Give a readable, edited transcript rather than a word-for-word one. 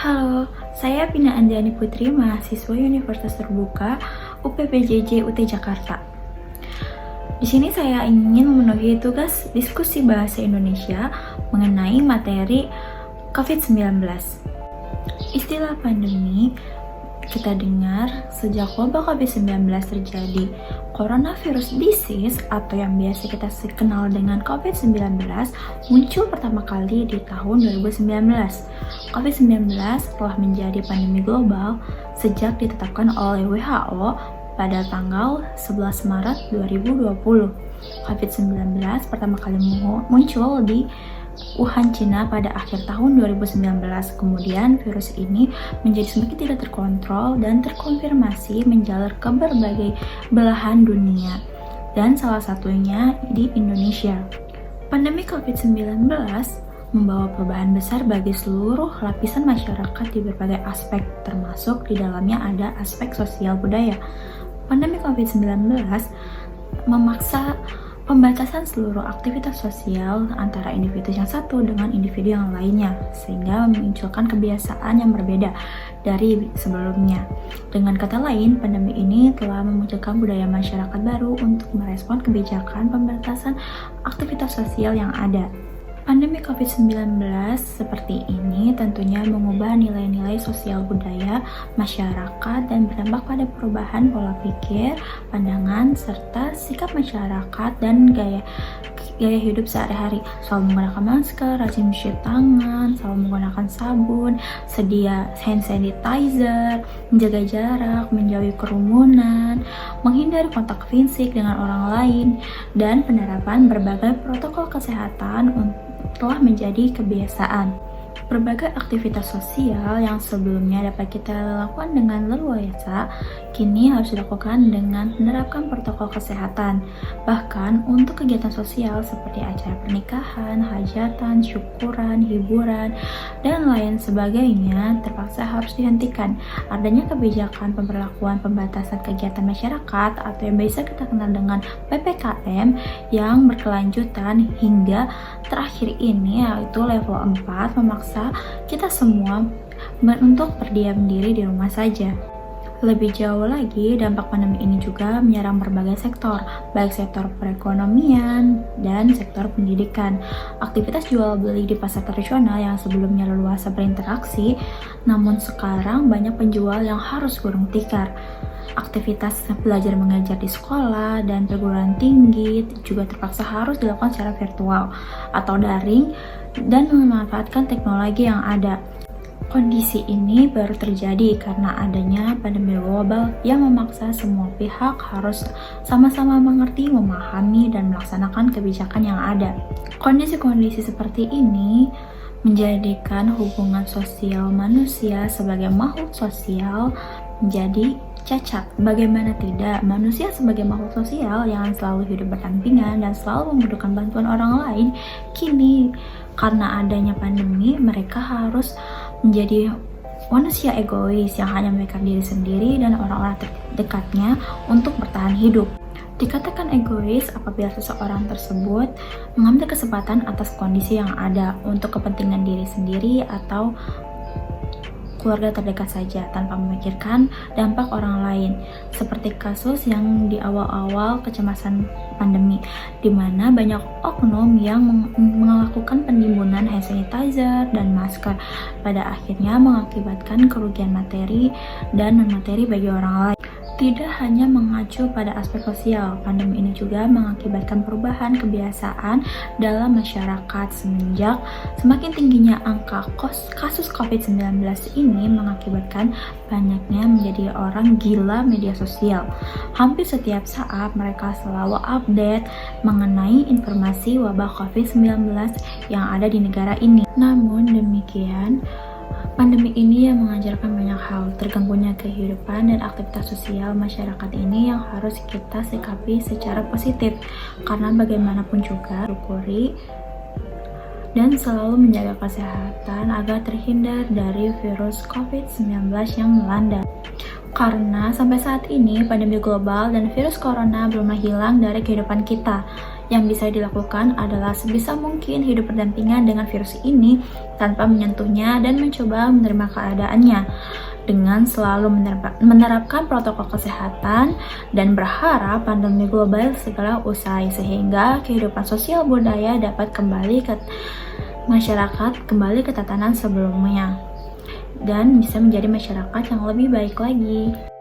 Halo, saya Pina Andiani Putri, mahasiswa Universitas Terbuka UPPJJ UT Jakarta. Di sini saya ingin memenuhi tugas diskusi bahasa Indonesia mengenai materi COVID-19. Istilah pandemi kita dengar sejak wabah COVID-19 terjadi. Coronavirus disease atau yang biasa kita kenal dengan COVID-19 muncul pertama kali di tahun 2019. COVID-19 telah menjadi pandemi global sejak ditetapkan oleh WHO pada tanggal 11 Maret 2020. COVID-19 pertama kali muncul di Wuhan, Cina pada akhir tahun 2019. Kemudian virus ini menjadi semakin tidak terkontrol dan terkonfirmasi menjalar ke berbagai belahan dunia dan salah satunya di Indonesia. Pandemi COVID-19 membawa perubahan besar bagi seluruh lapisan masyarakat di berbagai aspek, termasuk di dalamnya ada aspek sosial budaya. Pandemi COVID-19 memaksa pembatasan seluruh aktivitas sosial antara individu yang satu dengan individu yang lainnya, sehingga memunculkan kebiasaan yang berbeda dari sebelumnya. Dengan kata lain, pandemi ini telah memunculkan budaya masyarakat baru untuk merespon kebijakan pembatasan aktivitas sosial yang ada. Pandemi COVID-19 seperti ini tentunya mengubah nilai-nilai sosial budaya masyarakat dan berdampak pada perubahan pola pikir, pandangan, serta sikap masyarakat dan gaya hidup sehari-hari. Selalu menggunakan masker, rajin mencuci tangan, selalu menggunakan sabun, sedia hand sanitizer, menjaga jarak, menjauhi kerumunan, menghindari kontak fisik dengan orang lain, dan penerapan berbagai protokol kesehatan telah menjadi kebiasaan. Berbagai aktivitas sosial yang sebelumnya dapat kita lakukan dengan leluasa, kini harus dilakukan dengan menerapkan protokol kesehatan. Bahkan untuk kegiatan sosial seperti acara pernikahan, hajatan, syukuran, hiburan, dan lain sebagainya terpaksa harus dihentikan. Adanya kebijakan pemberlakuan pembatasan kegiatan masyarakat atau yang biasa kita kenal dengan PPKM yang berkelanjutan hingga terakhir ini, yaitu level 4, memaksa kita semua untuk berdiam diri di rumah saja. Lebih jauh lagi, dampak pandemi ini juga menyerang berbagai sektor, baik sektor perekonomian dan sektor pendidikan. Aktivitas jual beli di pasar tradisional yang sebelumnya leluasa berinteraksi, namun sekarang banyak penjual yang harus gulung tikar. Aktivitas belajar mengajar di sekolah dan perguruan tinggi juga terpaksa harus dilakukan secara virtual atau daring dan memanfaatkan teknologi yang ada. Kondisi ini baru terjadi karena adanya pandemi global yang memaksa semua pihak harus sama-sama mengerti, memahami, dan melaksanakan kebijakan yang ada. Kondisi-kondisi seperti ini menjadikan hubungan sosial manusia sebagai makhluk sosial menjadi cacat. Bagaimana tidak, manusia sebagai makhluk sosial yang selalu hidup berdampingan dan selalu membutuhkan bantuan orang lain, kini karena adanya pandemi mereka harus menjadi manusia egois yang hanya memikirkan diri sendiri dan orang-orang terdekatnya untuk bertahan hidup. Dikatakan egois apabila seseorang tersebut mengambil kesempatan atas kondisi yang ada untuk kepentingan diri sendiri atau keluarga terdekat saja tanpa memikirkan dampak orang lain, seperti kasus yang di awal-awal kecemasan pandemi, di mana banyak oknum yang melakukan penimbunan hand sanitizer dan masker, pada akhirnya mengakibatkan kerugian materi dan non-materi bagi orang lain. Tidak hanya mengacu pada aspek sosial, pandemi ini juga mengakibatkan perubahan kebiasaan dalam masyarakat semenjak semakin tingginya angka kasus COVID-19 ini mengakibatkan banyaknya menjadi orang gila media sosial. Hampir setiap saat mereka selalu update mengenai informasi wabah COVID-19 yang ada di negara ini. Namun demikian, pandemi ini yang mengajarkan banyak hal, terganggunya kehidupan dan aktivitas sosial masyarakat ini yang harus kita sikapi secara positif, karena bagaimanapun juga syukuri dan selalu menjaga kesehatan agar terhindar dari virus COVID-19 yang melanda. Karena sampai saat ini pandemi global dan virus corona belum hilang dari kehidupan kita. Yang bisa dilakukan adalah sebisa mungkin hidup berdampingan dengan virus ini tanpa menyentuhnya dan mencoba menerima keadaannya dengan selalu menerapkan protokol kesehatan dan berharap pandemi global segera usai sehingga kehidupan sosial budaya dapat kembali ke masyarakat, kembali ke tatanan sebelumnya dan bisa menjadi masyarakat yang lebih baik lagi.